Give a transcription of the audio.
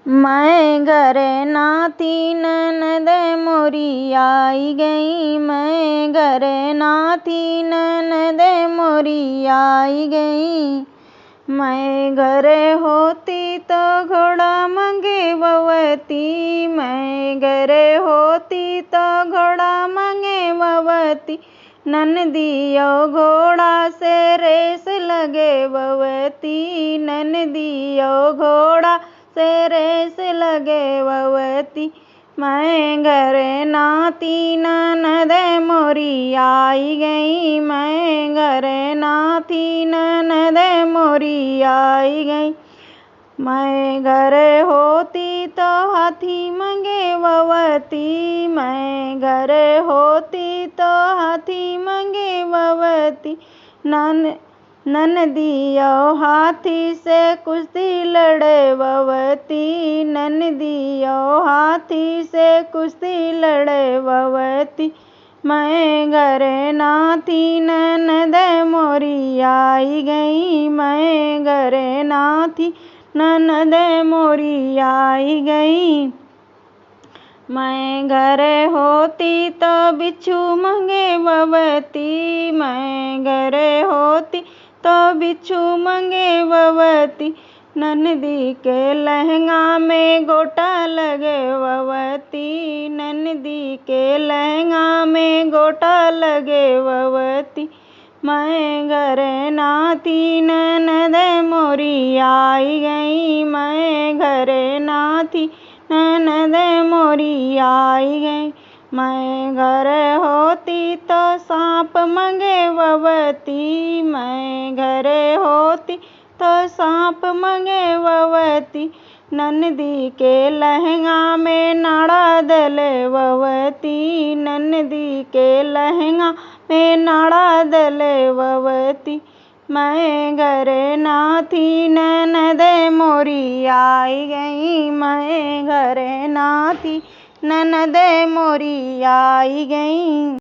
मैं घरे नाती ननद मोरी आई गई। मैं घरे नाती ननद मोरी आई गई। मैं घरे होती तो घोड़ा मंगेवती। मैं घरे होती तो घोड़ा मंगेवती। ननदियो घोड़ा से रेस लगेवती। ननदियो घोड़ा से रेस लगेवती। मैं घरे नाती ननद मोरी आई गई। मैं घरे नाती ननद मोरी आई गई। मैं घरे होती तो हाथी मंगेवती। मैं घरे होती तो हाथी मंगेवती। ननदियो हाथी से कुश्ती लड़ेवती। ननदियो हाथी से कुश्ती लड़ेवती। मैं घरे नाती ननद मोरी आई गई। मैं घरे नाती ननद मोरी आई गई। मैं घरे होती तो बिच्छू मंगेवती। मैं घरे होती तो बिच्छू मंगेवती। ननदी के लहंगा में गोटा लगेवती। ननदी के लहंगा में गोटा लगेवती। मैं घरे नाती ननद मोरी आई गई। मैं घरे नाती ननद मोरी आई गई। मैं घरे होती तो सांप मंगेवती। मैं घरे होती तो सांप मंगेवती। ननदी के लहंगा में नाड़ा डलेवती। ननदी के लहंगा में नाड़ा डलेवती। मैं घरे नाती ननद मोरी आई गई। मैं घरे नाती ननद मोरी आई गई।